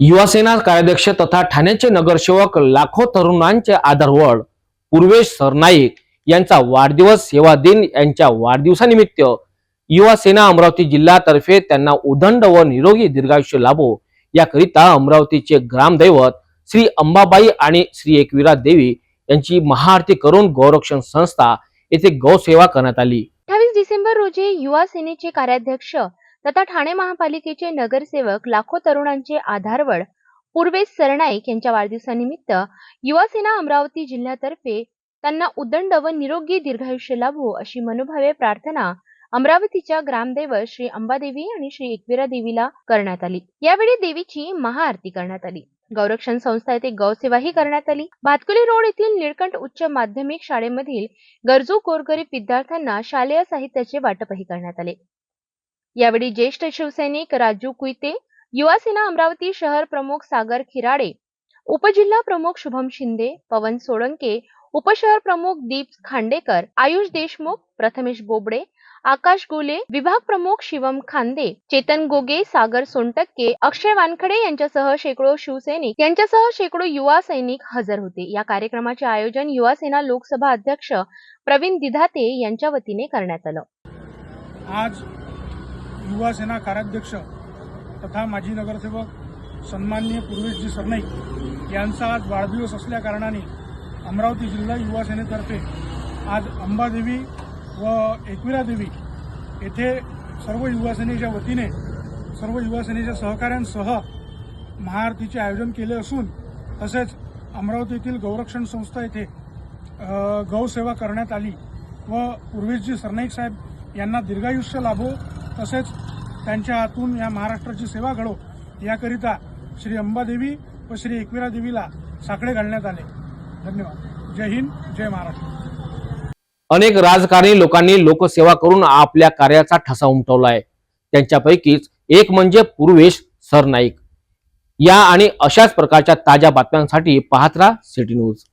युवासेना कार्याध्यक्ष तथा ठाण्याचे नगरसेवक लाखो तरुणांचे आधारवड पूर्वेश सरनाईक यांचा वाढदिवस सेवा दिन यांच्या वाढदिवसानिमित्त युवासेना अमरावती जिल्ह्यातर्फे त्यांना उदंड व निरोगी दीर्घायुष्य लाभो याकरिता अमरावतीचे ग्रामदैवत श्री अंबाबाई आणि श्री एकविरा देवी यांची महाआरती करून गौरक्षण संस्था येथे गौसेवा करण्यात आली। 28 डिसेंबर रोजी युवा सेनेचे कार्याध्यक्ष तथा ठाणे महापालिकेचे नगरसेवक लाखो तरुणांचे आधारवड पूर्वेश सरनाईक यांच्या वाढदिवसानिमित्त युवा सेना अमरावती जिल्ह्यातर्फे त्यांना उदंड व निरोगी दीर्घायुष्य लाभो अशी मनोभावे प्रार्थना अमरावतीच्या ग्रामदैवत श्री अंबादेवी आणि श्री एकविरा देवीला करण्यात आली। यावेळी देवीची महाआरती करण्यात आली। गौरक्षण संस्था येथे गौसेवाही करण्यात आली। भातकुली रोड येथील निळकंठ उच्च माध्यमिक शाळेमधील गरजू गोरगरीब विद्यार्थ्यांना शालेय साहित्याचे वाटपही करण्यात आले। यावेळी ज्येष्ठ शिवसैनिक राजू कुईते, युवा सेना अमरावती शहर प्रमुख सागर खिराडे, उपजिल्हा प्रमुख शुभम शिंदे, पवन सोळंके, उपशहर प्रमुख दीप खांडेकर, आयुष देशमुख, प्रथमेश बोबडे, आकाश गोले, विभाग प्रमुख शिवम खांदे, चेतन गोगे, सागर सोनटक्के, अक्षय वानखडे यांच्यासह शेकडो शिवसैनिक यांच्यासह शेकडो युवा सैनिक हजर होते। या कार्यक्रमाचे आयोजन युवा सेना लोकसभा अध्यक्ष प्रवीण दिधाते यांच्या वतीने करण्यात आलं। आज युवा सेना कार्याध्यक्ष तथा माजी नगरसेवक सन्माननीय पूर्वेशजी सरनाईक यांचा आज वाढदिवस असल्या कारणाने अमरावती जिल्हा युवा सेनेतर्फे आज अंबादेवी व एकविरा देवी येथे सर्व युवा सेनेच्या वतीने सर्व युवा सेनेच्या सहकाऱ्यांसह महाआरतीचे आयोजन केले असून तसेच अमरावतीतील गौरक्षण संस्था येथे गौसेवा करण्यात आली व पूर्वेशजी सरनाईक साहेब यांना दीर्घायुष्य लाभो तसेच त्यांच्या हातून या महाराष्ट्राची सेवा घडो याकरिता श्री अंबादेवी व श्री एकविरा देवीला साकडे घालण्यात आले। धन्यवाद। जय हिंद, जय महाराष्ट्र। अनेक राजकारणी लोकांनी लोकसेवा करून आपल्या कार्याचा ठसा उमटवलाय। त्यांच्यापैकीच एक म्हणजे पूर्वेश सरनाईक। या आणि अशाच प्रकारच्या ताज्या बातम्यांसाठी पाहत रहा सिटी न्यूज।